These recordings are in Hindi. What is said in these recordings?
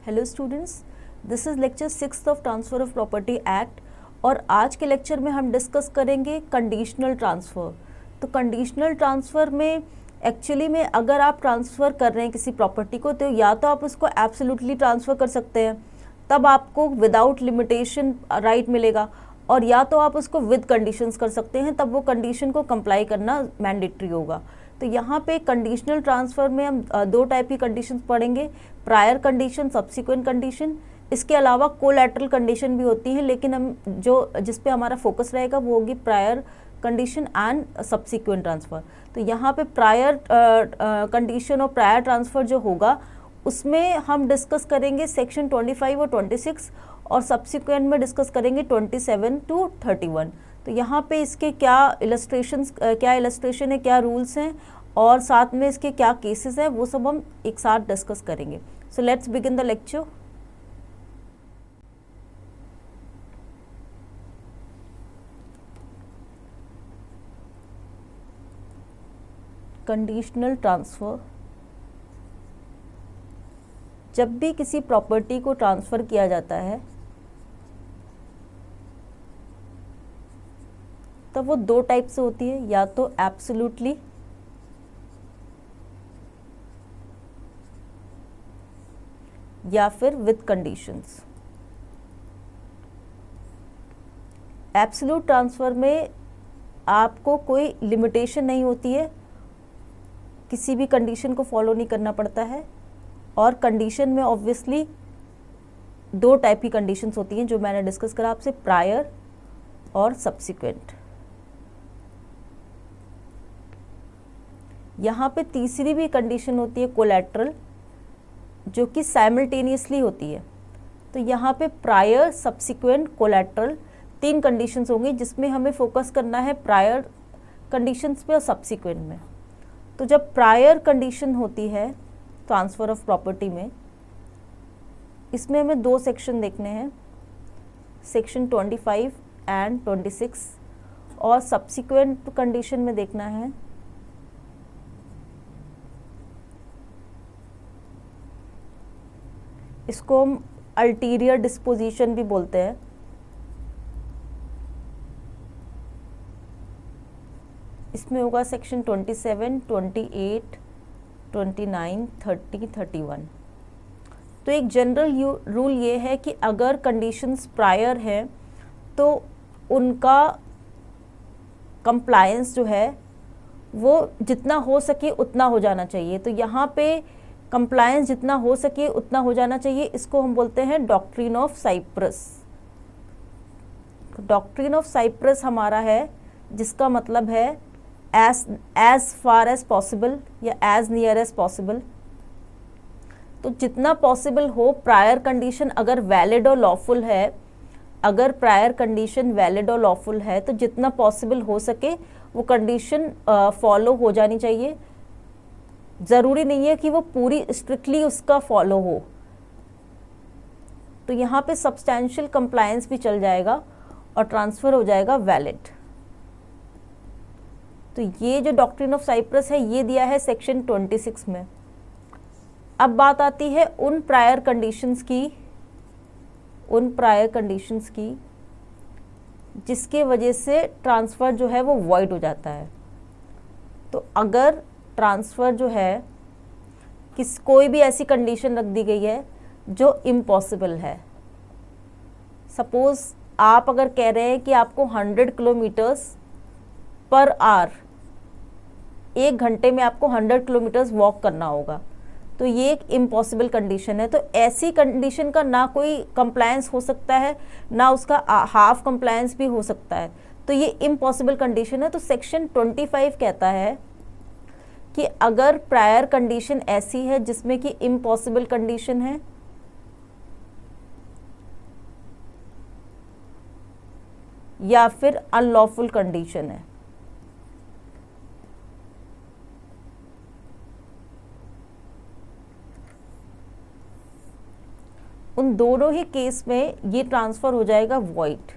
Hello students, this is lecture 6 of transfer of property act और आज के लेक्चर में हम डिस्कस करेंगे कंडीशनल ट्रांसफ़र। तो कंडीशनल ट्रांसफ़र में एक्चुअली में अगर आप ट्रांसफ़र कर रहे हैं किसी प्रॉपर्टी को, तो या तो आप उसको एब्सोल्युटली ट्रांसफ़र कर सकते हैं, तब आपको विदाउट लिमिटेशन राइट मिलेगा, और या तो आप उसको विद कंडीशंस कर सकते हैं, तब वो कंडीशन को कंप्लाई करना मैंडेटरी होगा। तो यहाँ पे कंडीशनल ट्रांसफ़र में हम दो टाइप की कंडीशंस पढ़ेंगे, प्रायर कंडीशन, सब्सिक्वेंट कंडीशन। इसके अलावा कोलैटरल कंडीशन भी होती हैं, लेकिन हम जिस पे हमारा फोकस रहेगा वो होगी prior condition and subsequent transfer. तो यहाँ पे प्रायर कंडीशन और प्रायर ट्रांसफ़र जो होगा उसमें हम डिस्कस करेंगे सेक्शन 25 और 26, और सब्सिक्वेंट में डिस्कस करेंगे 27 to 31। तो यहाँ पे इसके क्या इलस्ट्रेशन है, क्या रूल्स हैं, और साथ में इसके क्या केसेस हैं, वो सब हम एक साथ डिस्कस करेंगे। So let's begin the lecture. Conditional transfer, जब भी किसी प्रॉपर्टी को ट्रांसफ़र किया जाता है तब वो दो टाइप से होती है, या तो एब्सोल्युटली या फिर विद कंडीशंस। एब्सोल्यूट ट्रांसफ़र में आपको कोई लिमिटेशन नहीं होती है, किसी भी कंडीशन को फॉलो नहीं करना पड़ता है, और कंडीशन में ऑब्वियसली दो टाइप की कंडीशंस होती हैं जो मैंने डिस्कस करा आपसे, प्रायर और सब्सिक्वेंट। यहाँ पे तीसरी भी कंडीशन होती है कोलैटरल, जो कि साइमल्टेनियसली होती है। तो यहाँ पे प्रायर, सब्सिक्वेंट, कोलैटरल तीन कंडीशंस होंगी, जिसमें हमें फोकस करना है प्रायर कंडीशंस पे और सब्सिक्वेंट में। तो जब प्रायर कंडीशन होती है ट्रांसफ़र ऑफ प्रॉपर्टी में, इसमें हमें दो सेक्शन देखने हैं, सेक्शन 25 एंड 26, और सब्सिक्वेंट कंडीशन में देखना है इसको हम अल्टीरियर डिस्पोजिशन भी बोलते हैं। इसमें होगा सेक्शन 27, 28, 29, 30, 31। तो एक जनरल रूल ये है कि अगर कंडीशंस प्रायर हैं तो उनका कंप्लायंस जो है वो जितना हो सके उतना हो जाना चाहिए। तो यहाँ पे कंप्लायंस जितना हो सके उतना हो जाना चाहिए, इसको हम बोलते हैं doctrine of cypres. Doctrine of cypres हमारा है, जिसका मतलब है एज फार एज पॉसिबल या एज नियर एज पॉसिबल। तो जितना पॉसिबल हो, प्रायर कंडीशन अगर वैलिड और लॉफुल है, अगर प्रायर कंडीशन वैलिड और लॉफुल है, तो जितना पॉसिबल हो सके वो कंडीशन फॉलो हो जानी चाहिए। ज़रूरी नहीं है कि वो पूरी स्ट्रिक्टली उसका फॉलो हो। तो यहाँ पे सब्सटैंशियल कंप्लायंस भी चल जाएगा और ट्रांसफ़र हो जाएगा वैलिड। तो ये जो डॉक्ट्रिन ऑफ साइप्रस है ये दिया है सेक्शन 26 में। अब बात आती है उन प्रायर कंडीशंस की जिसके वजह से ट्रांसफ़र जो है वो वॉइड हो जाता है। तो अगर ट्रांसफ़र जो है कोई भी ऐसी कंडीशन रख दी गई है जो इम्पॉसिबल है, सपोज़ आप अगर कह रहे हैं कि आपको 100 किलोमीटर्स पर आवर, एक घंटे में आपको 100 किलोमीटर्स वॉक करना होगा, तो ये एक इम्पॉसिबल कंडीशन है। तो ऐसी कंडीशन का ना कोई कंप्लायंस हो सकता है, ना उसका हाफ कंप्लायंस भी हो सकता है। तो ये इम्पॉसिबल कंडीशन है। तो सेक्शन 25 कहता है कि अगर प्रायर कंडीशन ऐसी है जिसमें कि इम्पॉसिबल कंडीशन है, या फिर अनलॉफुल कंडीशन है, उन दोनों ही केस में ये ट्रांसफ़र हो जाएगा वॉइड।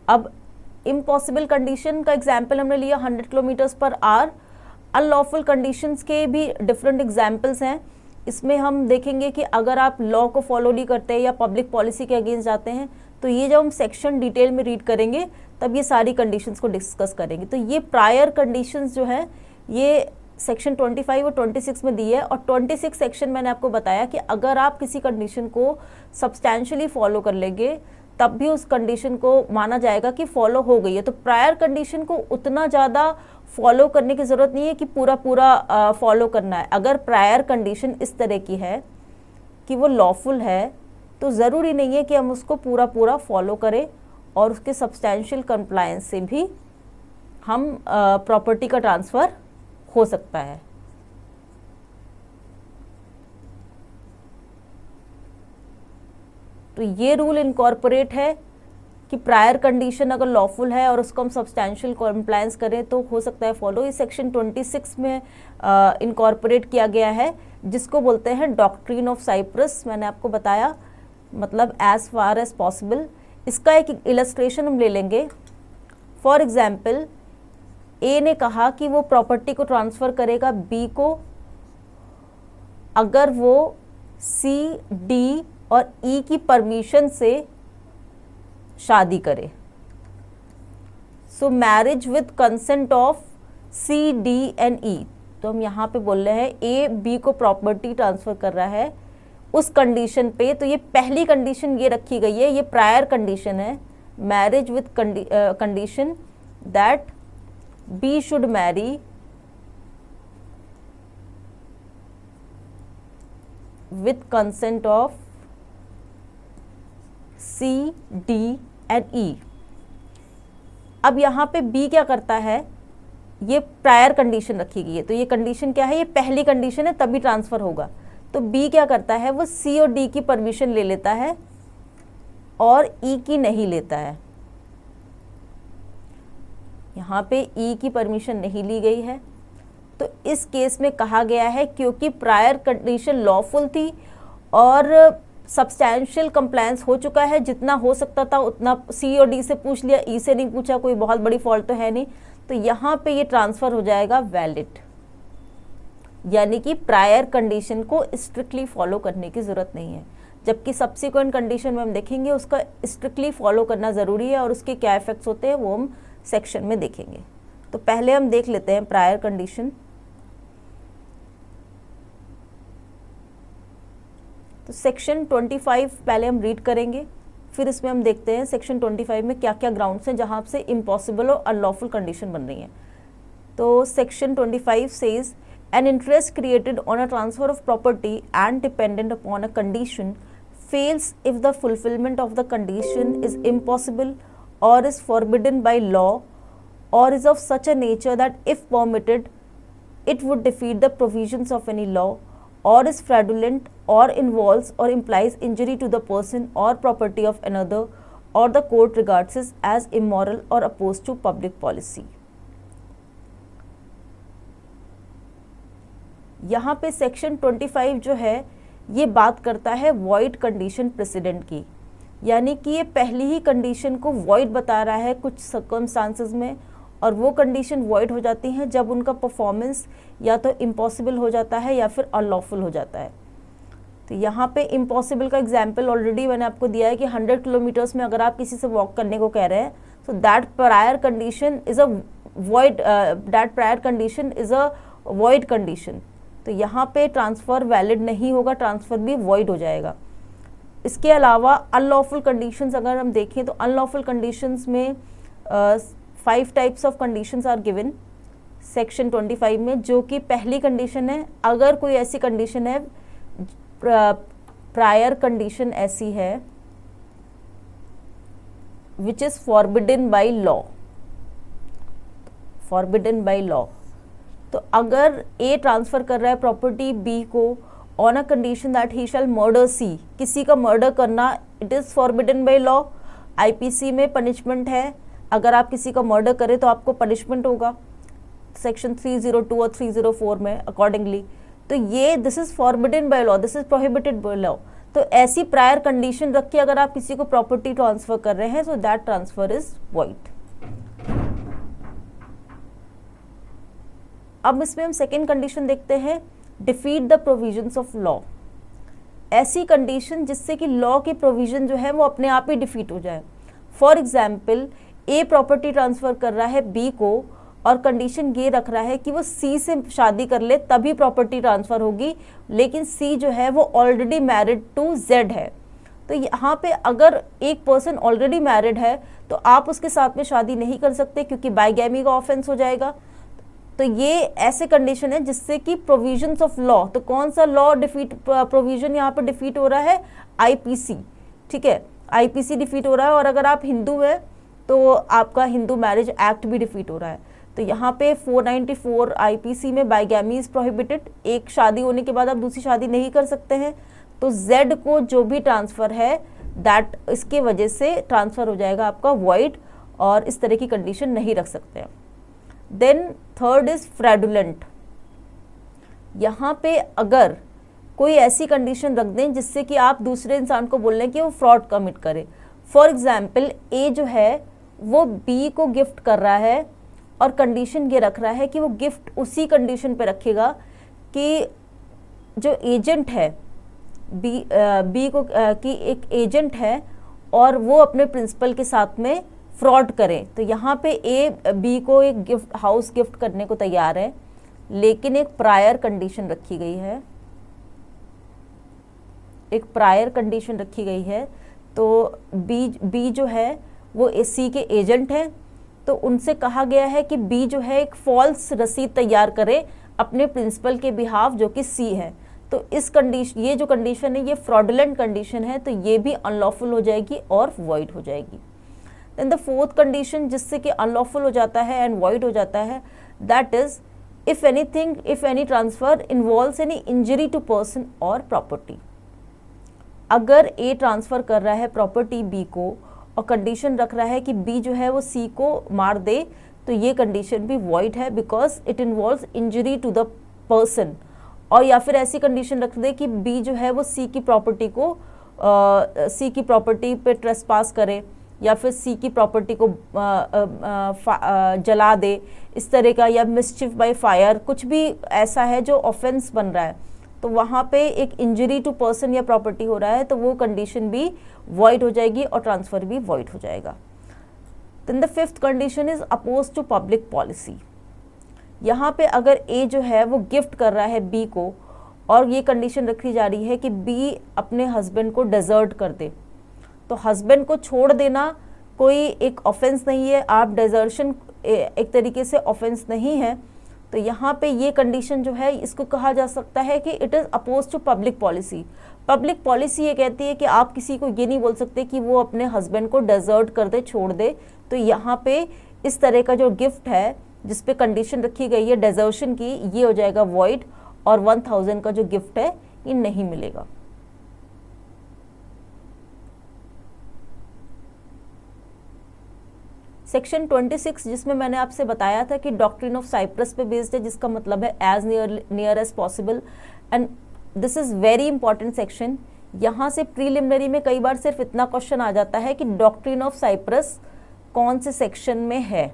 अब इम्पॉसिबल कंडीशन का एग्जाम्पल हमने लिया 100 kilometres per hour. Unlawful conditions के भी डिफरेंट एग्जाम्पल्स हैं। इसमें हम देखेंगे कि अगर आप लॉ को फॉलो नहीं करते या पब्लिक पॉलिसी के अगेंस्ट जाते हैं, तो ये जब हम सेक्शन डिटेल में रीड करेंगे तब ये सारी कंडीशंस को डिस्कस करेंगे। तो ये प्रायर कंडीशंस जो है ये सेक्शन 25 और 26 में दी है। और 26 सेक्शन मैंने आपको बताया कि अगर आप किसी कंडीशन को सब्सटैंशियली फॉलो कर लेंगे तब भी उस कंडीशन को माना जाएगा कि फॉलो हो गई है। तो प्रायर कंडीशन को उतना ज़्यादा फॉलो करने की ज़रूरत नहीं है कि पूरा पूरा फॉलो करना है। अगर प्रायर कंडीशन इस तरह की है कि वो लॉफुल है तो ज़रूरी नहीं है कि हम उसको पूरा पूरा फॉलो करें, और उसके सब्सटैंशियल कंप्लायंस से भी हम प्रॉपर्टी का ट्रांसफ़र हो सकता है। तो ये रूल इनकॉर्पोरेट है कि प्रायर कंडीशन अगर लॉफुल है और उसको हम सब्सटैंशियल कॉम्प्लायंस करें तो हो सकता है फॉलो। इस सेक्शन 26 में इनकॉर्पोरेट किया गया है, जिसको बोलते हैं डॉक्ट्रिन ऑफ साइप्रस। मैंने आपको बताया, मतलब एज फार एज पॉसिबल। इसका एक इलस्ट्रेशन हम ले लेंगे। फॉर एग्जाम्पल, ए ने कहा कि वो प्रॉपर्टी को ट्रांसफ़र करेगा बी को अगर वो सी, डी और ई की परमिशन से शादी करे। So marriage with consent of C, D and E. तो हम यहाँ पे बोल रहे हैं ए बी को प्रॉपर्टी ट्रांसफ़र कर रहा है उस कंडीशन पे। तो ये पहली कंडीशन ये रखी गई है, ये प्रायर कंडीशन है, marriage with condition that B should marry with consent of C, D and E. अब यहाँ पे बी क्या करता है, ये प्रायर कंडीशन रखी गई है। तो ये कंडीशन क्या है, ये पहली कंडीशन है तभी ट्रांसफ़र होगा। तो बी क्या करता है, वो सी और डी की परमिशन ले लेता है और ई की नहीं लेता है। यहाँ पे ई की परमिशन नहीं ली गई है। तो इस केस में कहा गया है क्योंकि प्रायर कंडीशन लॉफुल थी और सब्सटैंशियल कंप्लायंस हो चुका है, जितना हो सकता था उतना सी और डी से पूछ लिया, ई से नहीं पूछा, कोई बहुत बड़ी फॉल्ट तो है नहीं। तो यहाँ पे ये ट्रांसफ़र हो जाएगा वैलिड, यानी कि प्रायर कंडीशन को स्ट्रिक्टली फॉलो करने की ज़रूरत नहीं है। जबकि सब्सिक्वेंट कंडीशन में हम देखेंगे उसका स्ट्रिक्टली फॉलो करना ज़रूरी है और उसके क्या इफेक्ट्स होते हैं वो हम सेक्शन में देखेंगे। तो पहले हम देख लेते हैं प्रायर कंडीशन। तो सेक्शन 25 पहले हम रीड करेंगे, फिर इसमें हम देखते हैं सेक्शन 25 में क्या क्या ग्राउंड्स हैं जहाँ से इम्पॉसिबल और अनलॉफुल कंडीशन बन रही है। तो section 25 says an interest created on a transfer of property and dependent upon a condition fails if the fulfillment of the condition is impossible or is forbidden by law or is of such a nature that if permitted it would defeat the provisions of any law or is fraudulent or involves or implies injury to the person or property of another or the court regards it as immoral or opposed to public policy। यहाँ पे सेक्शन 25 जो है ये बात करता है वॉइड कंडीशन प्रेसिडेंट की, यानी कि ये पहली ही कंडीशन को वॉइड बता रहा है कुछ सर्कमस्टांसेस में, और वो कंडीशन वॉइड हो जाती हैं जब उनका परफॉर्मेंस या तो इम्पॉसिबल हो जाता है या फिर अनलॉफुल हो जाता है। तो यहाँ पे इम्पॉसिबल का एग्जाम्पल ऑलरेडी मैंने आपको दिया है कि 100 किलोमीटर्स में अगर आप किसी से वॉक करने को कह रहे हैं तो that prior condition is a void condition. तो यहाँ पे ट्रांसफ़र वैलिड नहीं होगा, ट्रांसफ़र भी वॉइड हो जाएगा। इसके अलावा अनलॉफुल कंडीशंस अगर हम देखें तो अनलॉफुल कंडीशंस में 5 types of conditions are given section 25 में, जो कि पहली कंडीशन है अगर कोई ऐसी कंडीशन है, प्रायर कंडीशन ऐसी है which is forbidden by law, forbidden by law. तो अगर ए ट्रांसफ़र कर रहा है प्रॉपर्टी बी को on a condition that he shall murder C, किसी का मर्डर करना it is forbidden by law. IPC में पनिशमेंट है, अगर आप किसी का मर्डर करें तो आपको पनिशमेंट होगा सेक्शन 302 और 304 में अकॉर्डिंगली। तो ये this is forbidden by law, this is prohibited by law. तो ऐसी प्रायर कंडीशन रख के अगर आप किसी को प्रॉपर्टी ट्रांसफ़र कर रहे हैं तो दैट ट्रांसफ़र इज़ वॉइड। अब इसमें हम सेकेंड कंडीशन देखते हैं, defeat the provisions of law. ऐसी कंडीशन जिससे कि लॉ की प्रोविजन जो है वो अपने आप ही डिफीट हो जाए। For example, a property transfer कर रहा है बी को और कंडीशन ये रख रहा है कि वो सी से शादी कर ले तभी प्रॉपर्टी ट्रांसफर होगी, लेकिन सी जो है वो ऑलरेडी मैरिड टू जेड है। तो यहाँ पे अगर एक पर्सन ऑलरेडी मैरिड है तो आप उसके साथ में शादी नहीं कर सकते क्योंकि बाइगैमी का ऑफेंस हो जाएगा। तो ये ऐसे कंडीशन है जिससे कि प्रोविजंस ऑफ लॉ, तो कौन सा लॉ डिफीट, प्रोविजन यहाँ पर डिफीट हो रहा है, आईपीसी, ठीक है, आईपीसी डिफीट हो रहा है। और अगर आप हिंदू है तो आपका हिंदू मैरिज एक्ट भी डिफीट हो रहा है। तो यहाँ पे 494 आईपीसी में बाइगैमी इज प्रोहिबिटेड, एक शादी होने के बाद आप दूसरी शादी नहीं कर सकते हैं। तो जेड को जो भी ट्रांसफर है दैट इसके वजह से ट्रांसफर हो जाएगा आपका वॉइड, और इस तरह की कंडीशन नहीं रख सकते हैं। Then third is fraudulent. यहाँ पे अगर कोई ऐसी कंडीशन रख दें जिससे कि आप दूसरे इंसान को बोल रहे हैं कि वो फ्रॉड कमिट करे। फॉर एग्जाम्पल, ए जो है वो बी को गिफ्ट कर रहा है और कंडीशन ये रख रहा है कि वो गिफ्ट उसी कंडीशन पे रखेगा कि जो एजेंट है बी को कि एक एजेंट है और वो अपने प्रिंसिपल के साथ में फ्रॉड करें। तो यहाँ पे ए बी को एक गिफ्ट हाउस गिफ्ट करने को तैयार है, लेकिन एक प्रायर कंडीशन रखी गई है, एक प्रायर कंडीशन रखी गई है। तो बी जो है वो सी के एजेंट हैं, तो उनसे कहा गया है कि बी जो है एक फॉल्स रसीद तैयार करे अपने प्रिंसिपल के बिहाफ जो कि सी है। तो इस कंडीशन, ये जो कंडीशन है ये फ्रॉडुलेंट कंडीशन है, तो ये भी अनलॉफुल हो जाएगी और वॉइड हो जाएगी। देन द फोर्थ कंडीशन जिससे कि अनलॉफुल हो जाता है एंड वॉइड हो जाता है, that is if any transfer involves any injury to person और प्रॉपर्टी। अगर ए ट्रांसफर कर रहा है प्रॉपर्टी बी को और कंडीशन रख रहा है कि बी जो है वो सी को मार दे, तो ये कंडीशन भी वॉइड है because it involves injury to the person. और या फिर ऐसी कंडीशन रख दे कि बी जो है वो सी की प्रॉपर्टी को सी की प्रॉपर्टी पे ट्रेसपास करे या फिर सी की प्रॉपर्टी को जला दे, इस तरह का, या मिसचिफ बाय फायर, कुछ भी ऐसा है जो ऑफेंस बन रहा है, तो वहाँ पे एक इंजरी टू पर्सन या प्रॉपर्टी हो रहा है, तो वो कंडीशन भी वॉइड हो जाएगी और ट्रांसफर भी वॉइड हो जाएगा। Then the fifth condition is oppose to public policy. यहाँ पे अगर ए जो है वो गिफ्ट कर रहा है बी को और ये कंडीशन रखी जा रही है कि बी अपने हस्बैंड को डेजर्ट कर दे, तो हस्बैंड को छोड़ देना कोई एक ऑफेंस नहीं है, आप डेजर्शन एक तरीके से ऑफेंस नहीं है। तो यहाँ पे ये कंडीशन जो है इसको कहा जा सकता है कि it is oppose to public policy. Public policy ये कहती है कि आप किसी को ये नहीं बोल सकते कि वो अपने हस्बैंड को डेजर्ट कर दे, छोड़ दे। तो यहाँ पे इस तरह का जो गिफ्ट है जिस पे कंडीशन रखी गई है डेजर्शन की, ये हो जाएगा वॉइड, और 1000 का जो गिफ्ट है ये नहीं मिलेगा। सेक्शन 26 जिसमें मैंने आपसे बताया था कि डॉक्ट्रिन ऑफ साइप्रस पे बेस्ड है, जिसका मतलब है as near as possible, and this is very important section. यहाँ से प्रीलिमिनरी में कई बार सिर्फ इतना क्वेश्चन आ जाता है कि डॉक्ट्रिन ऑफ साइप्रस कौन से सेक्शन में है,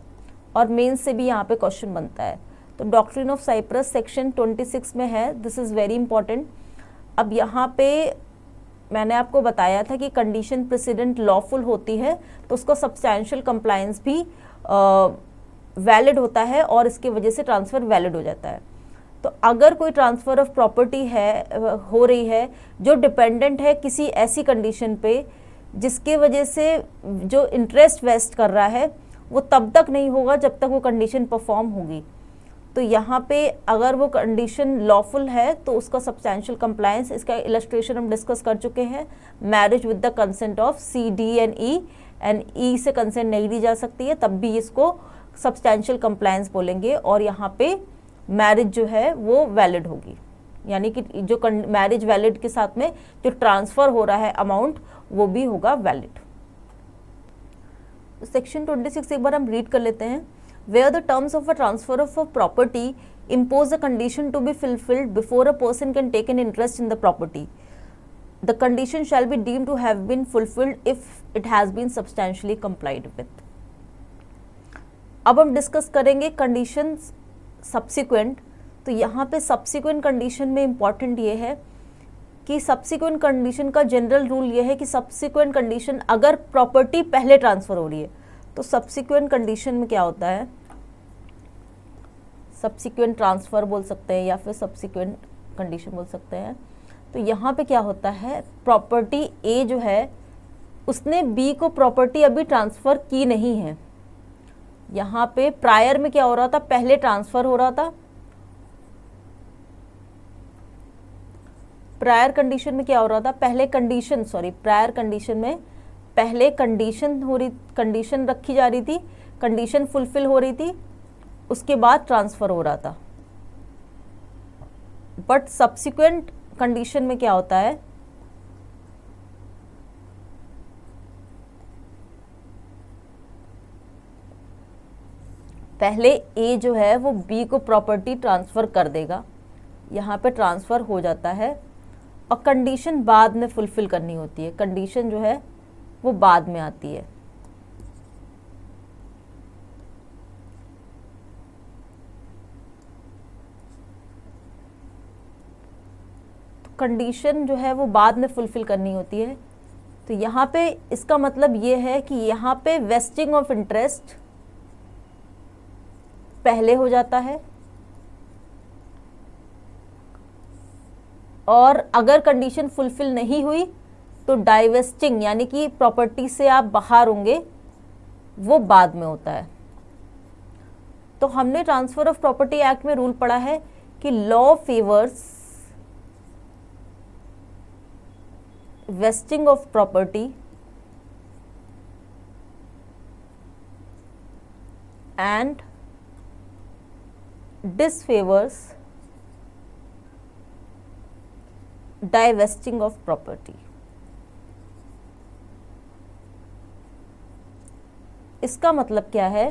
और मेंस से भी यहाँ पे क्वेश्चन बनता है। तो डॉक्ट्रिन ऑफ साइप्रस सेक्शन 26 में है, दिस इज़ वेरी इंपॉर्टेंट। अब यहाँ पे मैंने आपको बताया था कि कंडीशन प्रेसिडेंट लॉफुल होती है तो उसका सब्सटैंशियल कंप्लायंस भी वैलिड होता है और इसके वजह से ट्रांसफ़र वैलिड हो जाता है। तो अगर कोई ट्रांसफ़र ऑफ प्रॉपर्टी हो रही है जो डिपेंडेंट है किसी ऐसी कंडीशन पे जिसके वजह से जो इंटरेस्ट वेस्ट कर रहा है वो तब तक नहीं होगा जब तक वो कंडीशन परफॉर्म होगी। तो यहाँ पे अगर वो कंडीशन लॉफुल है तो उसका सब्सटैंशियल कंप्लायंस, इसका इलस्ट्रेशन हम डिस्कस कर चुके हैं, marriage with the consent of C, D and E से कंसेंट नहीं दी जा सकती है, तब भी इसको सब्सटैंशियल कंप्लायंस बोलेंगे, और यहाँ पे मैरिज जो है वो वैलिड होगी, यानी कि जो मैरिज वैलिड के साथ में जो ट्रांसफ़र हो रहा है अमाउंट वो भी होगा वैलिड। सेक्शन 26 एक बार हम रीड कर लेते हैं। Where the terms of a transfer of a property impose a condition to be fulfilled before a person can take an interest in the property, the condition shall be deemed to have been fulfilled if it has been substantially complied with. अब हम डिस्कस करेंगे कंडीशंस सब्सिक्वेंट, तो यहाँ पे सब्सिक्वेंट कंडीशन में इम्पॉर्टेंट ये है कि सब्सिक्वेंट कंडीशन का जनरल रूल ये है कि सब्सिक्वेंट कंडीशन अगर प्रॉपर्टी पहले ट्रांसफ़र हो रही है तो सब्सिक्वेंट कंडीशन में क्या होता है, सब्सिक्वेंट ट्रांसफ़र बोल सकते हैं या फिर सब्सिक्वेंट कंडीशन बोल सकते हैं। तो यहाँ पे क्या होता है, प्रॉपर्टी ए जो है उसने बी को प्रॉपर्टी अभी ट्रांसफ़र की नहीं है। यहाँ पे प्रायर में क्या हो रहा था, पहले ट्रांसफ़र हो रहा था, प्रायर कंडीशन में क्या हो रहा था, पहले कंडीशन प्रायर कंडीशन में पहले कंडीशन रखी जा रही थी, कंडीशन फुलफिल हो रही थी, उसके बाद ट्रांसफ़र हो रहा था। बट सब्सिक्वेंट कंडीशन में क्या होता है, पहले ए जो है वो बी को प्रॉपर्टी ट्रांसफ़र कर देगा, यहाँ पे ट्रांसफ़र हो जाता है और कंडीशन बाद में फुलफिल करनी होती है, कंडीशन जो है वो बाद में आती है। तो कंडीशन जो है वो बाद में फुलफिल करनी होती है। तो यहाँ पे इसका मतलब ये है कि यहाँ पे वेस्टिंग ऑफ इंटरेस्ट पहले हो जाता है और अगर कंडीशन फुलफिल नहीं हुई तो डाइवेस्टिंग यानी कि प्रॉपर्टी से आप बाहर होंगे वो बाद में होता है। तो हमने ट्रांसफर ऑफ प्रॉपर्टी एक्ट में रूल पढ़ा है कि law favours wasting of property and disfavors divesting of property। इसका मतलब क्या है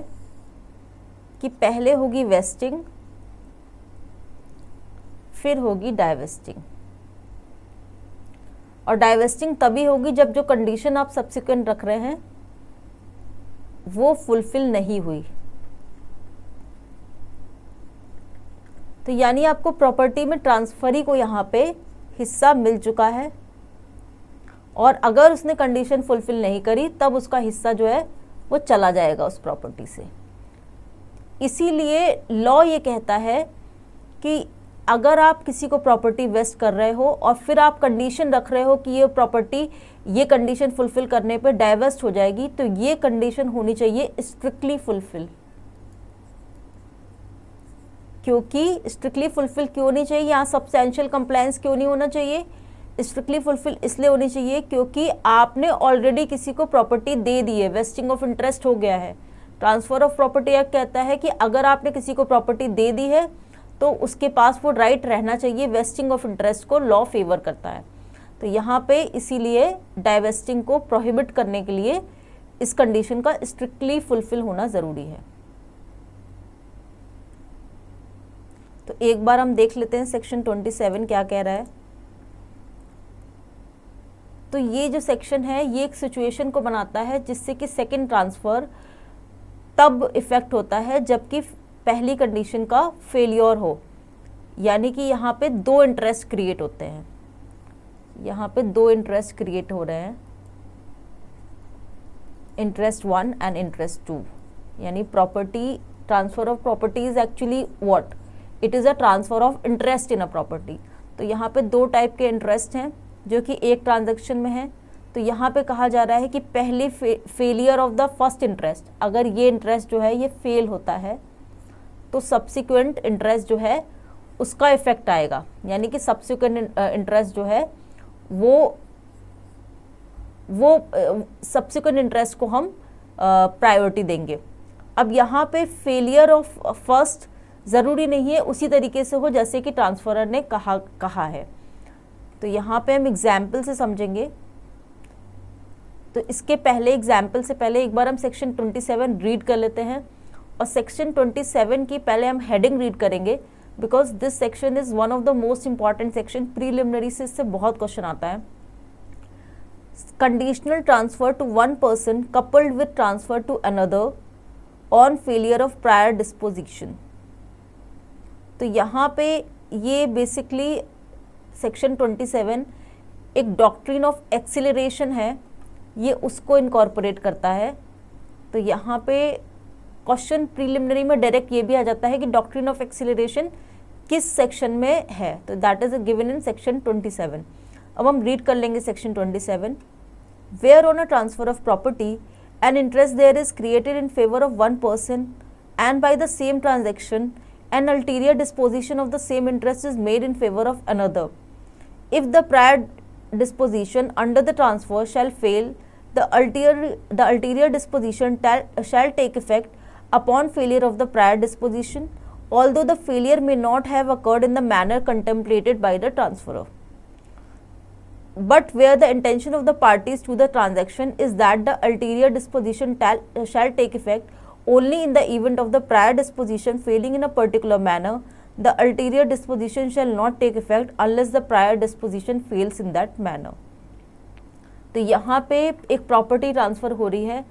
कि पहले होगी वेस्टिंग फिर होगी डाइवेस्टिंग, और डाइवेस्टिंग तभी होगी जब जो कंडीशन आप सब्सिक्वेंट रख रहे हैं वो फुलफिल नहीं हुई। तो यानी आपको प्रॉपर्टी में ट्रांसफरी को यहाँ पे हिस्सा मिल चुका है और अगर उसने कंडीशन फुलफिल नहीं करी तब उसका हिस्सा जो है वो चला जाएगा उस प्रॉपर्टी से। इसीलिए लॉ ये कहता है कि अगर आप किसी को प्रॉपर्टी वेस्ट कर रहे हो और फिर आप कंडीशन रख रहे हो कि ये प्रॉपर्टी ये कंडीशन फुलफिल करने पे डाइवेस्ट हो जाएगी, तो ये कंडीशन होनी चाहिए स्ट्रिक्टली फुलफिल। क्योंकि स्ट्रिक्टली फुलफिल क्यों नहीं चाहिए, यहाँ सब्सटेंशियल कंप्लायंस क्यों नहीं होना चाहिए, स्ट्रिक्टली फुलफिल इसलिए होनी चाहिए क्योंकि आपने ऑलरेडी किसी को प्रॉपर्टी दे दी है, वेस्टिंग ऑफ इंटरेस्ट हो गया है। ट्रांसफर ऑफ प्रॉपर्टी एक्ट कहता है कि अगर आपने किसी को प्रॉपर्टी दे दी है तो उसके पास वो राइट रहना चाहिए, वेस्टिंग ऑफ इंटरेस्ट को लॉ फेवर करता है। तो यहाँ पे इसीलिए डाइवेस्टिंग को प्रोहिबिट करने के लिए इस कंडीशन का स्ट्रिक्टली फुलफिल होना ज़रूरी है। तो एक बार हम देख लेते हैं सेक्शन 27 क्या कह रहा है। तो ये जो सेक्शन है ये एक सिचुएशन को बनाता है जिससे कि सेकंड ट्रांसफ़र तब इफ़ेक्ट होता है जबकि पहली कंडीशन का फेलियर हो, यानी कि यहाँ पे दो इंटरेस्ट क्रिएट होते हैं, यहाँ पे दो इंटरेस्ट क्रिएट हो रहे हैं, इंटरेस्ट 1 एंड इंटरेस्ट 2। यानी property transfer of property is actually what, it is a transfer of interest in a property. तो यहाँ पे दो टाइप के इंटरेस्ट हैं जो कि एक ट्रांजैक्शन में है। तो यहाँ पे कहा जा रहा है कि पहले failure of the first interest, अगर ये इंटरेस्ट जो है ये फेल होता है तो सब्सिक्वेंट इंटरेस्ट जो है उसका इफेक्ट आएगा, यानी कि सब्सिक्वेंट इंटरेस्ट जो है वो सब्सिक्वेंट इंटरेस्ट को हम प्रायोरिटी देंगे। अब यहाँ पे फेलियर ऑफ फर्स्ट ज़रूरी नहीं है उसी तरीके से हो जैसे कि ट्रांसफरर ने कहा है। तो यहाँ पे हम एग्जाम्पल से समझेंगे। तो इसके पहले एग्जाम्पल से पहले एक बार हम सेक्शन 27 रीड कर लेते हैं, और सेक्शन 27 की पहले हम हेडिंग रीड करेंगे because this section is one of the most important section. Preliminary से इससे बहुत क्वेश्चन आता है। Conditional transfer to one person coupled with transfer to another on failure of prior disposition. तो यहाँ पे ये बेसिकली सेक्शन 27 एक डॉक्ट्रिन ऑफ एक्सीलरेशन है, ये उसको इनकॉर्पोरेट करता है। तो यहाँ पे क्वेश्चन प्रीलिमिनरी में डायरेक्ट ये भी आ जाता है कि डॉक्ट्रिन ऑफ एक्सीलरेशन किस सेक्शन में है, तो that is given in section 27। अब हम रीड कर लेंगे section 27। Where on a transfer of property an interest there is created in favour of one person and by the same transaction an ulterior disposition of the same interest is made in favour of another. If the prior disposition under the transfer shall fail, the ulterior disposition shall take effect upon failure of the prior disposition, although the failure may not have occurred in the manner contemplated by the transferor. But where the intention of the parties to the transaction is that the ulterior disposition shall take effect only in the event of the prior disposition failing in a particular manner, the ulterior disposition shall not take effect unless the prior disposition fails in that manner. तो यहाँ पे एक प्रॉपर्टी ट्रांसफ़र हो रही है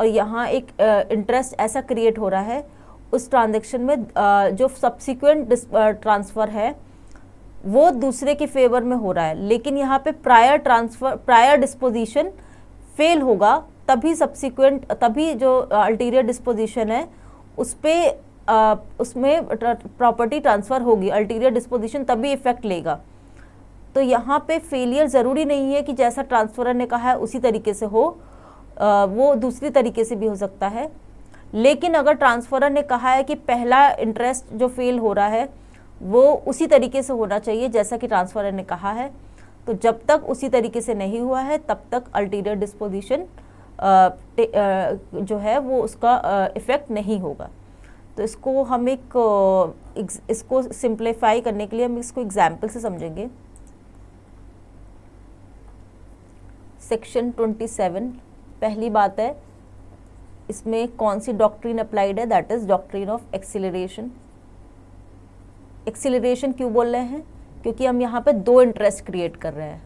और यहाँ एक इंटरेस्ट ऐसा क्रिएट हो रहा है उस ट्रांजेक्शन में, जो सब्सिक्वेंट ट्रांसफ़र है वो दूसरे के फेवर में हो रहा है, लेकिन यहाँ पे प्रायर डिस्पोजिशन फेल होगा, तभी जो अल्टीरियर डिस्पोजिशन है उसमें प्रॉपर्टी ट्रांसफ़र होगी, अल्टीरियर डिस्पोजिशन तभी इफेक्ट लेगा। तो यहाँ पे फेलियर ज़रूरी नहीं है कि जैसा ट्रांसफरर ने कहा है उसी तरीके से हो, वो दूसरी तरीके से भी हो सकता है। लेकिन अगर ट्रांसफरर ने कहा है कि पहला इंटरेस्ट जो फेल हो रहा है वो उसी तरीके से होना चाहिए जैसा कि ट्रांसफरर ने कहा है, तो जब तक उसी तरीके से नहीं हुआ है तब तक अल्टीरियर डिस्पोजिशन जो है वो उसका इफ़ेक्ट नहीं होगा। तो इसको हम इसको सिंप्लीफाई करने के लिए हम इसको एग्जाम्पल से समझेंगे। सेक्शन 27 पहली बात है, इसमें कौन सी डॉक्ट्रिन अप्लाइड है, that is doctrine of acceleration. Acceleration क्यों बोल रहे हैं, क्योंकि हम यहाँ पे दो इंटरेस्ट क्रिएट कर रहे हैं,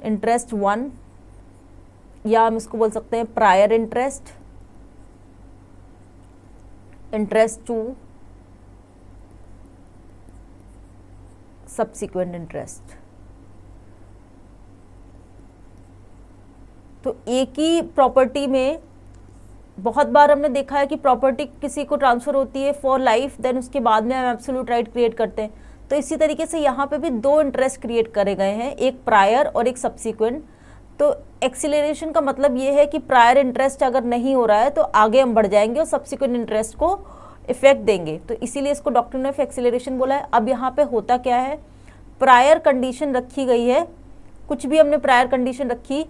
इंटरेस्ट 1 या हम इसको बोल सकते हैं prior interest, interest 2, subsequent interest. तो एक ही प्रॉपर्टी में बहुत बार हमने देखा है कि प्रॉपर्टी किसी को ट्रांसफ़र होती है फॉर लाइफ, देन उसके बाद में हम एब्सोल्यूट राइट क्रिएट करते हैं। तो इसी तरीके से यहाँ पे भी दो इंटरेस्ट क्रिएट करे गए हैं, एक प्रायर और एक सब्सिक्वेंट। तो एक्सीलरेशन का मतलब ये है कि प्रायर इंटरेस्ट अगर नहीं हो रहा है तो आगे हम बढ़ जाएंगे और सब्सिक्वेंट इंटरेस्ट को इफेक्ट देंगे, तो इसीलिए इसको डॉक्ट्रिन ऑफ एक्सीलरेशन बोला है। अब यहाँ पे होता क्या है, प्रायर कंडीशन रखी गई है, कुछ भी हमने प्रायर कंडीशन रखी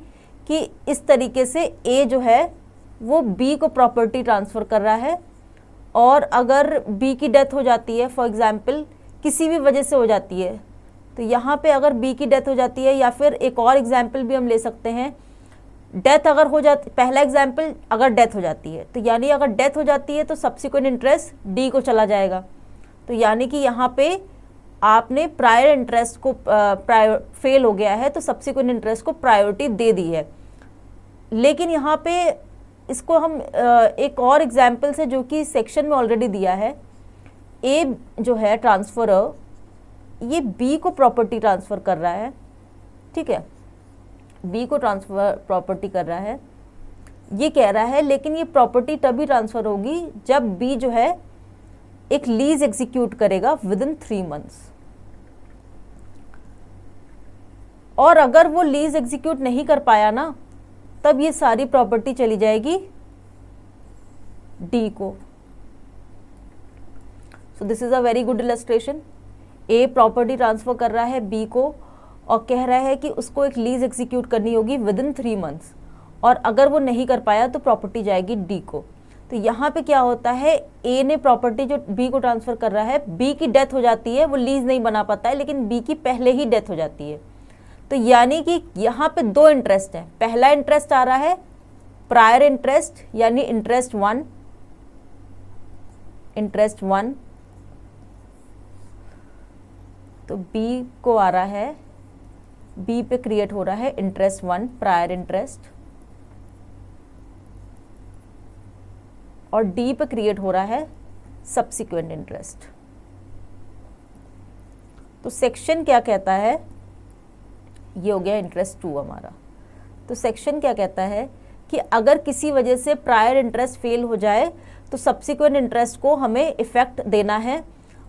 कि इस तरीके से ए जो है वो बी को प्रॉपर्टी ट्रांसफ़र कर रहा है, और अगर बी की डेथ हो जाती है, फॉर एग्जांपल किसी भी वजह से हो जाती है, तो यहाँ पे अगर बी की डेथ हो जाती है, या फिर एक और एग्जांपल भी हम ले सकते हैं, डेथ अगर हो जाती, पहला एग्जांपल अगर डेथ हो जाती है, तो यानी अगर डेथ हो जाती है तो सब्सिक्वेंट इंटरेस्ट डी को चला जाएगा। तो यानी कि यहाँ पे आपने प्रायर इंटरेस्ट को फेल हो गया है तो सब्सिक्वेंट इंटरेस्ट को प्रायोरिटी दे दी है। लेकिन यहाँ पे इसको हम एक और एग्जांपल से, जो कि सेक्शन में ऑलरेडी दिया है, ए जो है ट्रांसफरर, ये बी को प्रॉपर्टी ट्रांसफ़र कर रहा है, ठीक है, बी को ट्रांसफ़र प्रॉपर्टी कर रहा है, ये कह रहा है, लेकिन ये प्रॉपर्टी तभी ट्रांसफ़र होगी जब बी जो है एक लीज एग्जीक्यूट करेगा विद इन 3 मंथ्स। और अगर वो लीज एग्जीक्यूट नहीं कर पाया ना, तब ये सारी प्रॉपर्टी चली जाएगी डी को। So this is a very good illustration. A property transfer कर रहा है बी को और कह रहा है कि उसको एक लीज एग्जीक्यूट करनी होगी विद इन 3 मंथ्स, और अगर वो नहीं कर पाया तो प्रॉपर्टी जाएगी डी को। तो यहाँ पे क्या होता है, ए ने प्रॉपर्टी जो बी को ट्रांसफ़र कर रहा है, बी की डेथ हो जाती है, वो लीज नहीं बना पाता है, लेकिन बी की पहले ही डेथ हो जाती है। तो यानी कि यहाँ पे दो इंटरेस्ट है, पहला इंटरेस्ट आ रहा है प्रायर इंटरेस्ट यानी इंटरेस्ट 1, तो बी को आ रहा है, बी पे क्रिएट हो रहा है इंटरेस्ट 1 प्रायर इंटरेस्ट, और डी पे क्रिएट हो रहा है सब्सिक्वेंट इंटरेस्ट। तो सेक्शन क्या कहता है, ये हो गया इंटरेस्ट 2 हमारा। तो सेक्शन क्या कहता है कि अगर किसी वजह से प्रायर इंटरेस्ट फेल हो जाए तो सब्सिक्वेंट इंटरेस्ट को हमें इफेक्ट देना है,